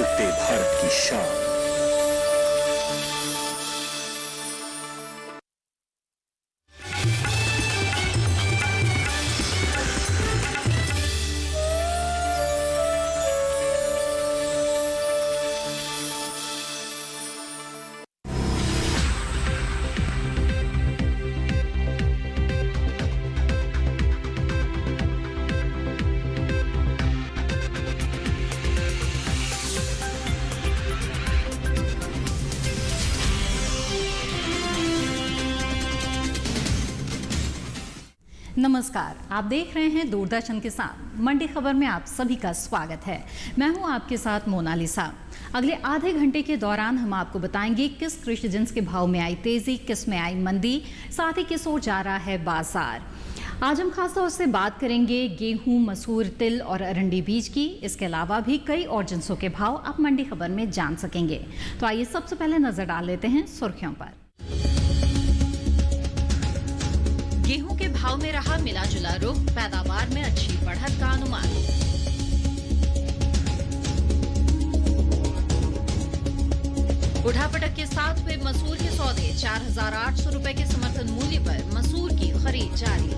बढ़ते भारत की शान। नमस्कार, आप देख रहे हैं दूरदर्शन के साथ मंडी खबर में आप सभी का स्वागत है। मैं हूं आपके साथ मोनालिसा। अगले आधे घंटे के दौरान हम आपको बताएंगे किस कृषि जिन्स के भाव में आई तेजी, किस में आई मंदी, साथ ही किस ओर जा रहा है बाजार। आज हम खासतौर से बात करेंगे गेहूं, मसूर, तिल और अरंडी बीज की। इसके अलावा भी कई और जिन्सों के भाव आप मंडी खबर में जान सकेंगे। तो आइए सबसे पहले नजर डाल लेते हैं सुर्खियों पर। गेहूं के भाव में रहा मिला जुला रुख, पैदावार में अच्छी बढ़त का अनुमान। उठापटक के साथ हुए मसूर के सौदे, 4,800 रुपए के समर्थन मूल्य पर मसूर की खरीद जारी।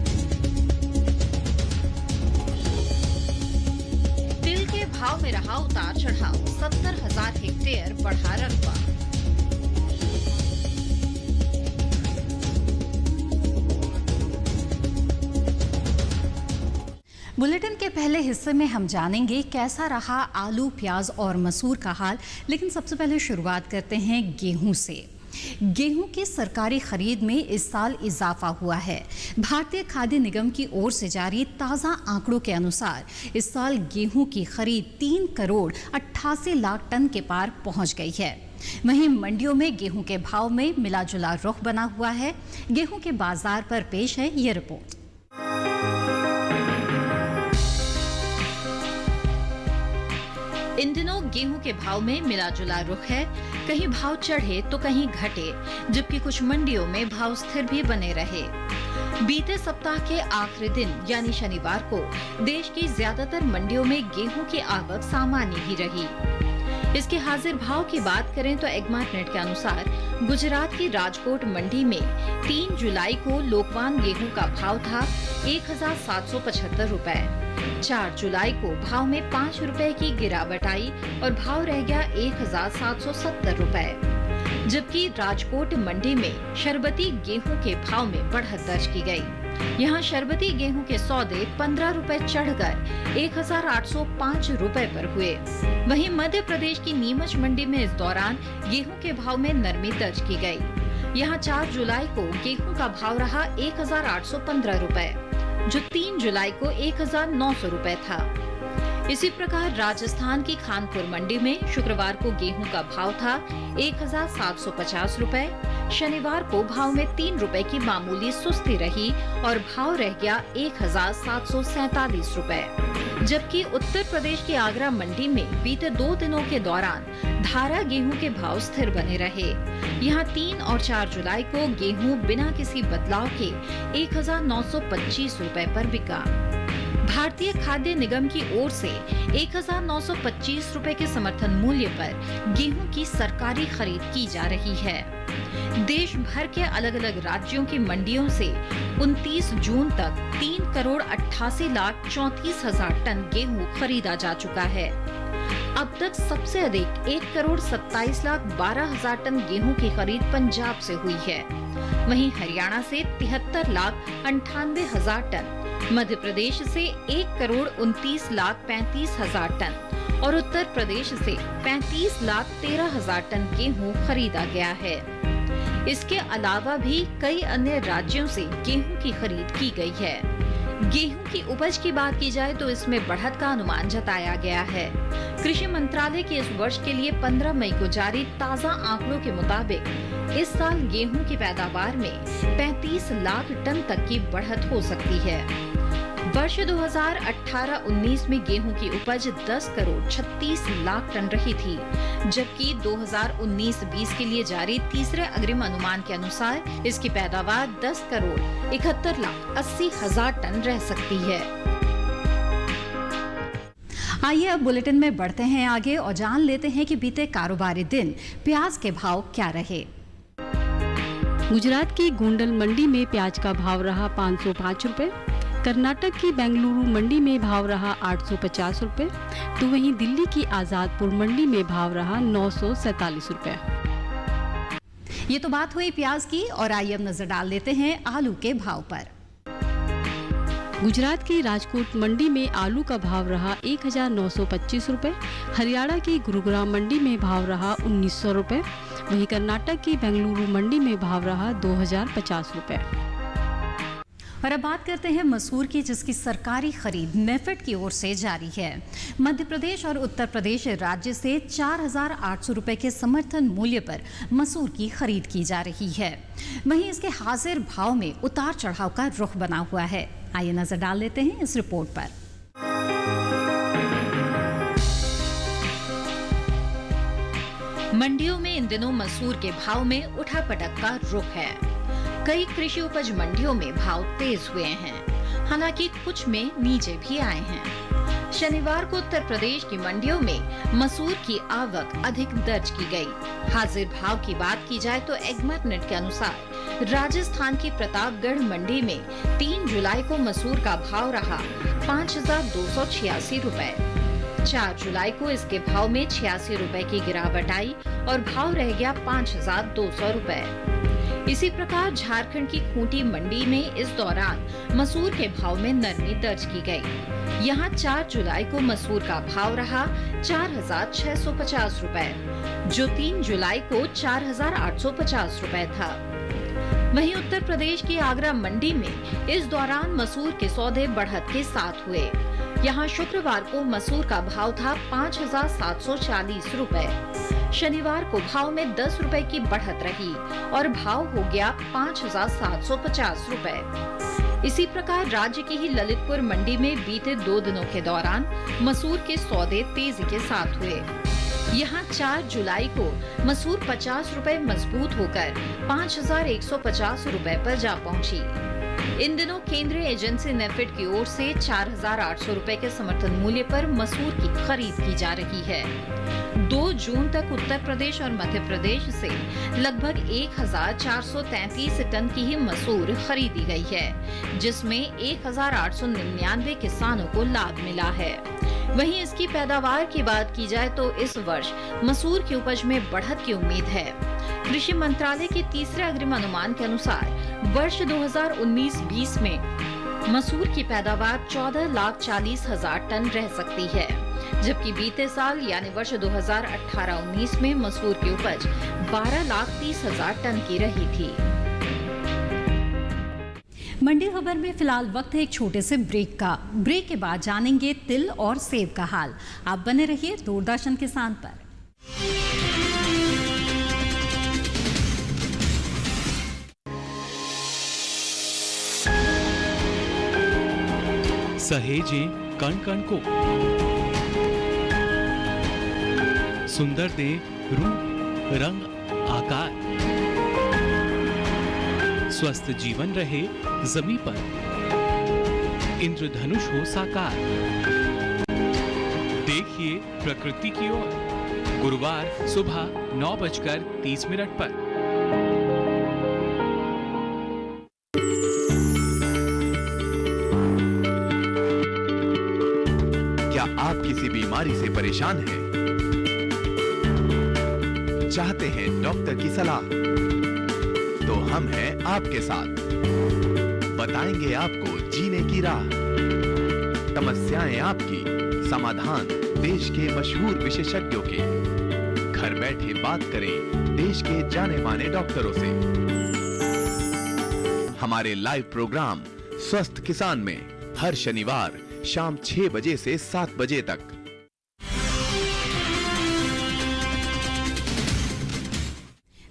तिल के भाव में रहा उतार चढ़ाव, 70,000 हेक्टेयर बढ़ा रकबा। बुलेटिन के पहले हिस्से में हम जानेंगे कैसा रहा आलू, प्याज और मसूर का हाल। लेकिन सबसे पहले शुरुआत करते हैं गेहूं से। गेहूं की सरकारी खरीद में इस साल इजाफा हुआ है। भारतीय खाद्य निगम की ओर से जारी ताज़ा आंकड़ों के अनुसार इस साल गेहूं की खरीद 3 करोड़ 88 लाख टन के पार पहुंच गई है। वहीं मंडियों में गेहूं के भाव में मिला जुला रुख बना हुआ है। गेहूं के बाजार पर पेश है ये रिपोर्ट। इन दिनों गेहूं के भाव में मिला जुला रुख है। कहीं भाव चढ़े तो कहीं घटे, जबकि कुछ मंडियों में भाव स्थिर भी बने रहे। बीते सप्ताह के आखिरी दिन यानी शनिवार को देश की ज्यादातर मंडियों में गेहूं की आवक सामान्य ही रही। इसके हाजिर भाव की बात करें तो एग्मार्ट नेट के अनुसार गुजरात की राजकोट मंडी में 3 जुलाई को लोकवान गेहूं का भाव था 1,775 रुपए। 4 जुलाई को भाव में 5 रुपए की गिरावट आई और भाव रह गया 1,770 रुपए। जबकि राजकोट मंडी में शरबती गेहूं के भाव में बढ़त दर्ज की गई। यहाँ शरबती गेहूं के सौदे 15 रुपए चढ़कर 1,805 रुपए पर हुए। वहीं मध्य प्रदेश की नीमच मंडी में इस दौरान गेहूं के भाव में नरमी दर्ज की गई। यहाँ 4 जुलाई को गेहूं का भाव रहा 1,815 रुपए, जो 3 जुलाई को 1,900 रुपए था। इसी प्रकार राजस्थान की खानपुर मंडी में शुक्रवार को गेहूं का भाव था 1,750 रुपए। शनिवार को भाव में 3 रुपए की मामूली सुस्ती रही और भाव रह गया 1,747 रुपए। जबकि उत्तर प्रदेश की आगरा मंडी में बीते 2 दिनों के दौरान धारा गेहूं के भाव स्थिर बने रहे। यहाँ 3 और 4 जुलाई को गेहूं बिना किसी बदलाव के 1,925 रुपए पर बिका। भारतीय खाद्य निगम की ओर से 1,925 रुपए के समर्थन मूल्य पर गेहूं की सरकारी खरीद की जा रही है। देश भर के अलग अलग राज्यों की मंडियों से 29 जून तक 3 करोड़ 88 लाख 34 हजार टन गेहूं खरीदा जा चुका है। अब तक सबसे अधिक 1 करोड़ 27 लाख 12 हजार टन गेहूं की खरीद पंजाब से हुई है। वहीं हरियाणा से 73 लाख 98 हजार टन, मध्य प्रदेश से 1 करोड़ 29 लाख 35 हजार टन और उत्तर प्रदेश से 35 लाख 13 हजार टन गेहूं खरीदा गया है। इसके अलावा भी कई अन्य राज्यों से गेहूं की खरीद की गई है। गेहूं की उपज की बात की जाए तो इसमें बढ़त का अनुमान जताया गया है। कृषि मंत्रालय के इस वर्ष के लिए 15 मई को जारी ताज़ा आंकड़ों के मुताबिक इस साल गेहूं की पैदावार में 35 लाख टन तक की बढ़त हो सकती है। वर्ष 2018-19 में गेहूं की उपज 10 करोड़ 36 लाख टन रही थी, जबकि 2019-20 के लिए जारी तीसरे अग्रिम अनुमान के अनुसार इसकी पैदावार 10 करोड़ 71 लाख 80 हजार टन रह सकती है। आइए अब बुलेटिन में बढ़ते हैं आगे और जान लेते हैं कि बीते कारोबारी दिन प्याज के भाव क्या रहे। गुजरात की गोंडल मंडी में प्याज का भाव रहा 505 रुपए। कर्नाटक की बेंगलुरु मंडी में भाव रहा 850 रुपए, तो वहीं दिल्ली की आजादपुर मंडी में भाव रहा 947 रुपए। ये तो बात हुई प्याज की, और आइए अब नजर डाल लेते हैं आलू के भाव पर। गुजरात की राजकोट मंडी में आलू का भाव रहा 1925 रुपए। हरियाणा की गुरुग्राम मंडी में भाव रहा 1900 रुपए। वहीं कर्नाटक की बेंगलुरु मंडी में भाव रहा 2050 रुपए। और अब बात करते हैं मसूर की, जिसकी सरकारी खरीद नेफेड की ओर से जारी है। मध्य प्रदेश और उत्तर प्रदेश राज्य से 4,800 रुपए के समर्थन मूल्य पर मसूर की खरीद की जा रही है। वहीं इसके हाजिर भाव में उतार चढ़ाव का रुख बना हुआ है। आइए नजर डाल लेते हैं इस रिपोर्ट पर। मंडियों में इन दिनों मसूर के भाव में उठापटक का रुख है। कई कृषि उपज मंडियों में भाव तेज हुए हैं, हालांकि कुछ में नीचे भी आए हैं। शनिवार को उत्तर प्रदेश की मंडियों में मसूर की आवक अधिक दर्ज की गई। हाजिर भाव की बात की जाए तो एगमर नेट के अनुसार राजस्थान की प्रतापगढ़ मंडी में 3 जुलाई को मसूर का भाव रहा 5,286 रुपए। 4 जुलाई को इसके भाव में 86 रुपए की गिरावट आई और भाव रह गया 5,200 रुपए। इसी प्रकार झारखंड की खूंटी मंडी में इस दौरान मसूर के भाव में नरमी दर्ज की गई। यहाँ 4 जुलाई को मसूर का भाव रहा 4,650 रुपए, जो 3 जुलाई को 4,850 रुपए था। वहीं उत्तर प्रदेश की आगरा मंडी में इस दौरान मसूर के सौदे बढ़त के साथ हुए। यहाँ शुक्रवार को मसूर का भाव था 5,740 रुपए। शनिवार को भाव में 10 रुपए की बढ़त रही और भाव हो गया 5,750 रुपए। इसी प्रकार राज्य की ही ललितपुर मंडी में बीते 2 दिनों के दौरान मसूर के सौदे तेजी के साथ हुए। यहाँ 4 जुलाई को मसूर 50 रुपए मजबूत होकर 5,150 रुपए पर जा पहुंची। इन दिनों केंद्रीय एजेंसी नेफेड की ओर से 4,800 रुपए के समर्थन मूल्य पर मसूर की खरीद की जा रही है। 2 जून तक उत्तर प्रदेश और मध्य प्रदेश से लगभग 1,433 टन की ही मसूर खरीदी गई है, जिसमें 1,899 किसानों को लाभ मिला है। वहीं इसकी पैदावार की बात की जाए तो इस वर्ष मसूर की उपज में बढ़त की उम्मीद है। कृषि मंत्रालय के तीसरे अग्रिम अनुमान के अनुसार वर्ष 2019-20 में मसूर की पैदावार 14,40,000 टन रह सकती है, जबकि बीते साल यानी वर्ष 2018-19 में मसूर की उपज 12,30,000 टन की रही थी। मंडी खबर में फिलहाल वक्त है एक छोटे से ब्रेक का। ब्रेक के बाद जानेंगे तिल और सेब का हाल। आप बने रहिए दूरदर्शन किसान पर। सहेजे कण कण को, सुंदर दे रूप रंग आकार, स्वस्थ जीवन रहे जमी पर, इंद्रधनुष हो साकार। देखिए प्रकृति की ओर, गुरुवार सुबह 9:30 पर। क्या आप किसी बीमारी से परेशान हैं? चाहते हैं डॉक्टर की सलाह? तो हम हैं आपके साथ, बताएंगे आपको जीने की राह। समस्याएं आपकी, समाधान देश के मशहूर विशेषज्ञों के। घर बैठे बात करें देश के जाने माने डॉक्टरों से। हमारे लाइव प्रोग्राम स्वस्थ किसान में हर शनिवार शाम 6 बजे से 7 बजे तक।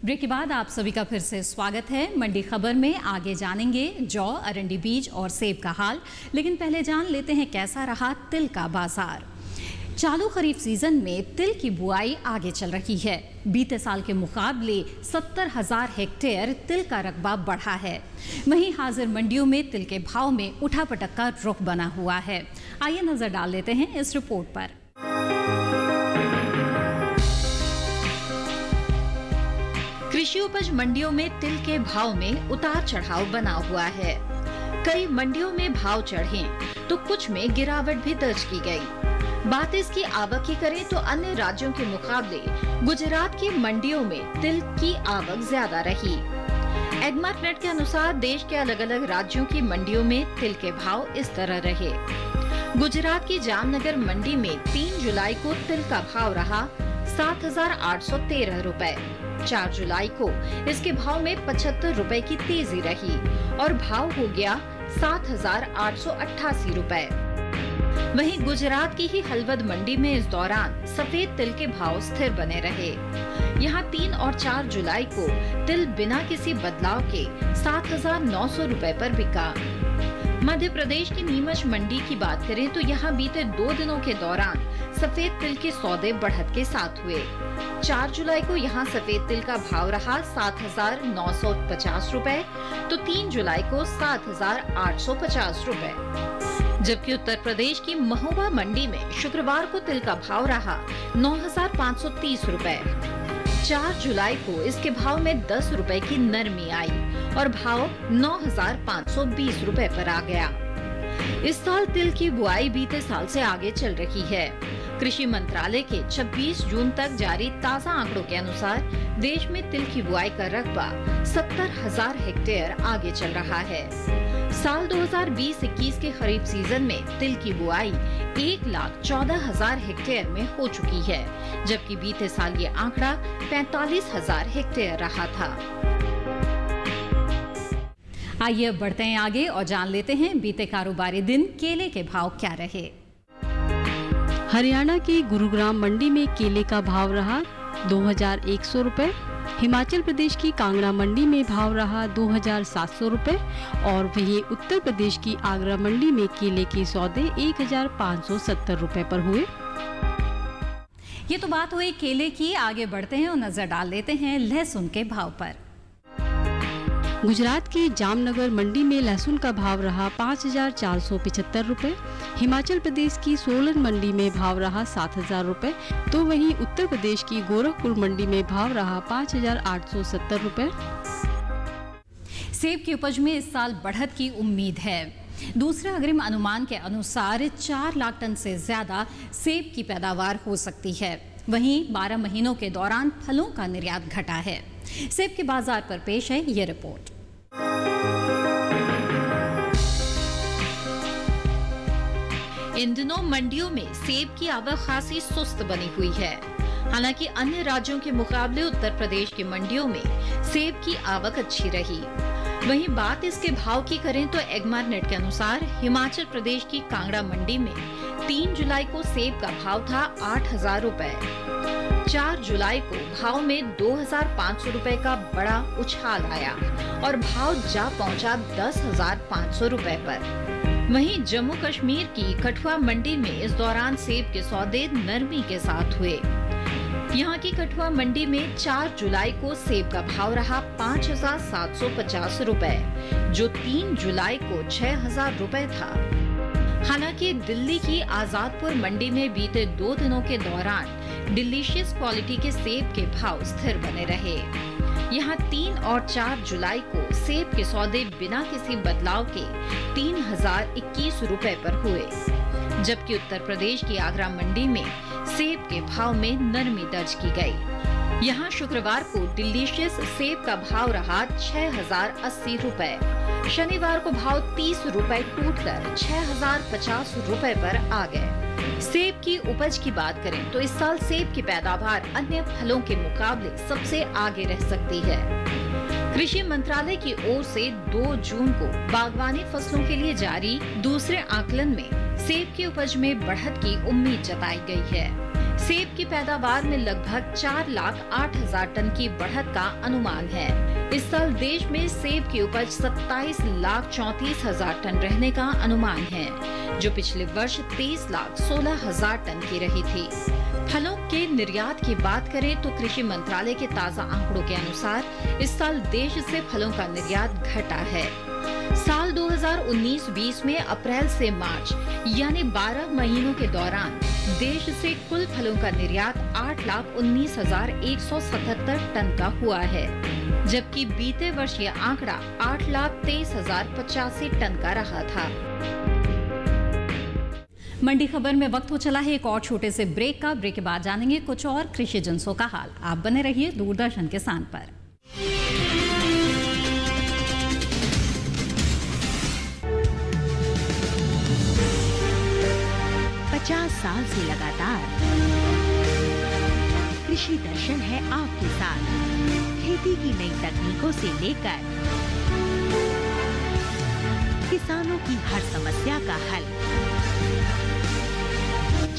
ब्रेक के बाद आप सभी का फिर से स्वागत है। मंडी खबर में आगे जानेंगे जौ, अरंडी बीज और सेब का हाल, लेकिन पहले जान लेते हैं कैसा रहा तिल का बाजार। चालू खरीफ सीजन में तिल की बुआई आगे चल रही है। बीते साल के मुकाबले 70,000 हेक्टेयर तिल का रकबा बढ़ा है। वहीं हाजिर मंडियों में तिल के भाव में उठापटक का रुख बना हुआ है। आइए नजर डाल लेते हैं इस रिपोर्ट पर। कृषि उपज मंडियों में तिल के भाव में उतार चढ़ाव बना हुआ है। कई मंडियों में भाव चढ़े तो कुछ में गिरावट भी दर्ज की गई। बात इसकी आवक की करें तो अन्य राज्यों के मुकाबले गुजरात की मंडियों में तिल की आवक ज्यादा रही। एगमार्कनेट के अनुसार देश के अलग अलग राज्यों की मंडियों में तिल के भाव इस तरह रहे। गुजरात की जामनगर मंडी में 3 जुलाई को तिल का भाव रहा 7,813 रुपए। 4 जुलाई को इसके भाव में 75 रुपए की तेजी रही और भाव हो गया 7,888 रुपए। वहीं गुजरात की ही हलवद मंडी में इस दौरान सफेद तिल के भाव स्थिर बने रहे। यहाँ 3 और 4 जुलाई को तिल बिना किसी बदलाव के 7,900 रुपए पर बिका। मध्य प्रदेश की नीमच मंडी की बात करें तो यहाँ बीते 2 दिनों के दौरान सफेद तिल के सौदे बढ़त के साथ हुए। 4 जुलाई को यहाँ सफेद तिल का भाव रहा 7,950 रुपए, तो 3 जुलाई को 7,850 रुपए। जबकि उत्तर प्रदेश की महोबा मंडी में शुक्रवार को तिल का भाव रहा 9,530 रुपए। 4 जुलाई को इसके भाव में 10 रुपए की नरमी आई और भाव 9,520 रुपए पर आ गया। इस साल तिल की बुआई बीते साल से आगे चल रही है। कृषि मंत्रालय के 26 जून तक जारी ताज़ा आंकड़ों के अनुसार देश में तिल की बुआई का रकबा 70,000 हेक्टेयर आगे चल रहा है। साल 2020-21 के खरीफ सीजन में तिल की बुआई 1,14,000 हेक्टेयर में हो चुकी है, जबकि बीते साल ये आंकड़ा 45,000 हेक्टेयर रहा था। आइए अब बढ़ते हैं आगे और जान लेते हैं बीते कारोबारी दिन केले के भाव क्या रहे। हरियाणा की गुरुग्राम मंडी में केले का भाव रहा 2,100 रुपए। हिमाचल प्रदेश की कांगड़ा मंडी में भाव रहा 2,700 रुपए और वहीं उत्तर प्रदेश की आगरा मंडी में केले के सौदे 1,570 रुपए पर हुए। ये तो बात हुई केले की। आगे बढ़ते हैं और नजर डाल लेते हैं लहसुन के भाव पर। गुजरात की जामनगर मंडी में लहसुन का भाव रहा 5,475 रुपए। हिमाचल प्रदेश की सोलन मंडी में भाव रहा 7,000 रुपए, तो वहीं उत्तर प्रदेश की गोरखपुर मंडी में भाव रहा 5,870 रुपए। सेब की उपज में इस साल बढ़त की उम्मीद है। दूसरे अग्रिम अनुमान के अनुसार 4 लाख टन से ज्यादा सेब की पैदावार हो सकती है। वहीं 12 महीनों के दौरान फलों का निर्यात घटा है। सेब के बाजार पर पेश है ये रिपोर्ट। इन दिनों मंडियों में सेब की आवक खासी सुस्त बनी हुई है। हालांकि अन्य राज्यों के मुकाबले उत्तर प्रदेश की मंडियों में सेब की आवक अच्छी रही। वहीं बात इसके भाव की करें तो एगमार्कनेट के अनुसार हिमाचल प्रदेश की कांगड़ा मंडी में 3 जुलाई को सेब का भाव था 8,000 रुपए। 4 जुलाई को भाव में 2,500 रुपए का बड़ा उछाल आया और भाव जा पहुंचा 10,500 रुपए पर। वहीं जम्मू कश्मीर की कठुआ मंडी में इस दौरान सेब के सौदे नरमी के साथ हुए। यहाँ की कठुआ मंडी में 4 जुलाई को सेब का भाव रहा 5,750 रुपए, जो 3 जुलाई को 6,000 रुपए था। हालांकि दिल्ली की आजादपुर मंडी में बीते 2 दिनों के दौरान डिलीशियस क्वालिटी के सेब के भाव स्थिर बने रहे। यहाँ 3 और 4 जुलाई को सेब के सौदे बिना किसी बदलाव के 3,021 रुपए पर हुए, जबकि उत्तर प्रदेश की आगरा मंडी में सेब के भाव में नरमी दर्ज की गई। यहाँ शुक्रवार को डिलीशियस सेब का भाव रहा 6,080 रुपए। शनिवार को भाव 30 रुपए टूटकर 6,050 रुपए पर आ गए। सेब की उपज की बात करें तो इस साल सेब की पैदावार अन्य फलों के मुकाबले सबसे आगे रह सकती है। कृषि मंत्रालय की ओर से 2 जून को बागवानी फसलों के लिए जारी दूसरे आकलन में सेब की उपज में बढ़त की उम्मीद जताई गई है। सेब की पैदावार में लगभग 4,08,000 टन की बढ़त का अनुमान है। इस साल देश में सेब की उपज 27,34,000 टन रहने का अनुमान है, जो पिछले वर्ष 23,16,000 टन की रही थी। फलों के निर्यात की बात करें तो कृषि मंत्रालय के ताज़ा आंकड़ों के अनुसार इस साल देश से फलों का निर्यात घटा है। साल 2019-20 में अप्रैल से मार्च यानी 12 महीनों के दौरान देश से कुल फलों का निर्यात 8,19,177 टन का हुआ है, जबकि बीते वर्ष यह आंकड़ा 8,23,085 टन का रहा था। मंडी खबर में वक्त हो चला है एक और छोटे से ब्रेक का। ब्रेक के बाद जानेंगे कुछ और कृषि जिन्सों का हाल। आप बने रहिए दूरदर्शन किसान पर। 50 साल से लगातार कृषि दर्शन है आपके साथ। खेती की नई तकनीकों से लेकर किसानों की हर समस्या का हल,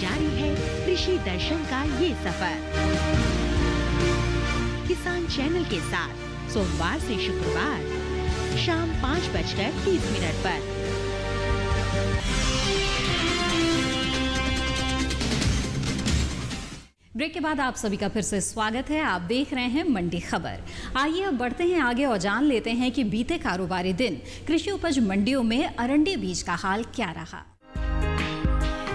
जारी है कृषि दर्शन का ये सफर। किसान चैनल के साथ सोमवार से शुक्रवार शाम 5:30 पर। ब्रेक के बाद आप सभी का फिर से स्वागत है। आप देख रहे हैं मंडी खबर। आइए अब बढ़ते हैं आगे और जान लेते हैं कि बीते कारोबारी दिन कृषि उपज मंडियों में अरंडी बीज का हाल क्या रहा।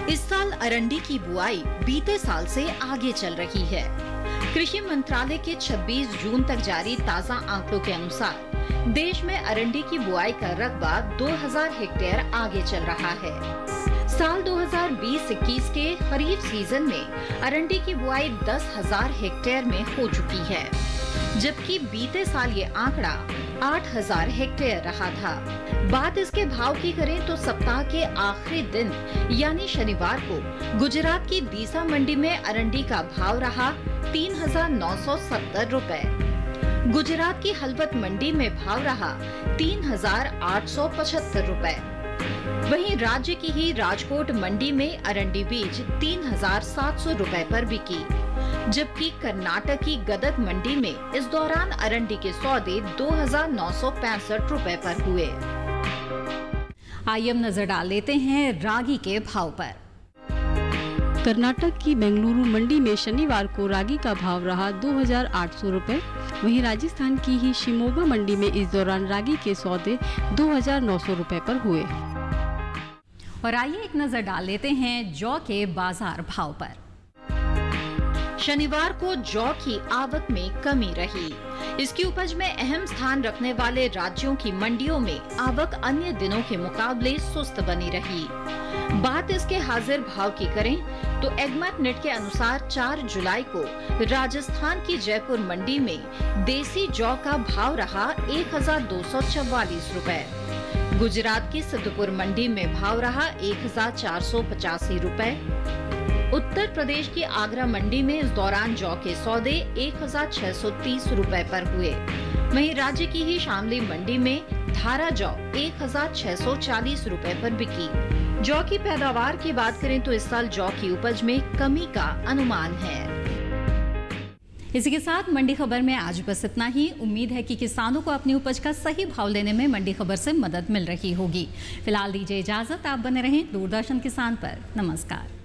इस साल अरंडी की बुआई बीते साल से आगे चल रही है। कृषि मंत्रालय के 26 जून तक जारी ताज़ा आंकड़ों के अनुसार देश में अरंडी की बुआई का रकबा 2000 हेक्टेयर आगे चल रहा है। साल 2020-21 के खरीफ सीजन में अरंडी की बुआई 10,000 हेक्टेयर में हो चुकी है, जबकि बीते साल ये आंकड़ा 8,000 हेक्टेयर रहा था। बात इसके भाव की करें तो सप्ताह के आखिरी दिन यानी शनिवार को गुजरात की दीसा मंडी में अरंडी का भाव रहा 3,970 रुपए। गुजरात की हलवत मंडी में भाव रहा 3,875 रुपए। वहीं राज्य की ही राजकोट मंडी में अरंडी बीज 3,700 रुपए पर बिकी, जबकि कर्नाटक की गदग मंडी में इस दौरान अरंडी के सौदे 2,965 रुपए पर हुए। आइए अब नजर डाल लेते हैं रागी के भाव पर। कर्नाटक की बेंगलुरु मंडी में शनिवार को रागी का भाव रहा 2,800 रुपए। वहीं राजस्थान की ही शिमोगा मंडी में इस दौरान रागी के सौदे 2,900 रुपए पर हुए। और आइए एक नजर डाल लेते हैं जौ के बाजार भाव पर। शनिवार को जौ की आवक में कमी रही। इसकी उपज में अहम स्थान रखने वाले राज्यों की मंडियों में आवक अन्य दिनों के मुकाबले सुस्त बनी रही। बात इसके हाजिर भाव की करें तो एगमैट नेट के अनुसार 4 जुलाई को राजस्थान की जयपुर मंडी में देसी जौ का भाव रहा 1,244 रुपए। गुजरात की सिद्धपुर मंडी में भाव रहा 1,485 रुपए। उत्तर प्रदेश की आगरा मंडी में इस दौरान जौ के सौदे 1,630 रुपए पर हुए। वहीं राज्य की ही शामली मंडी में धारा जौ 1,640 रुपए पर बिकी। जौ की पैदावार की बात करें तो इस साल जौ की उपज में कमी का अनुमान है। इसी के साथ मंडी खबर में आज बस इतना ही। उम्मीद है कि किसानों को अपनी उपज का सही भाव लेने में मंडी खबर से मदद मिल रही होगी। फिलहाल दीजिए इजाजत। आप बने रहें दूरदर्शन किसान पर। नमस्कार।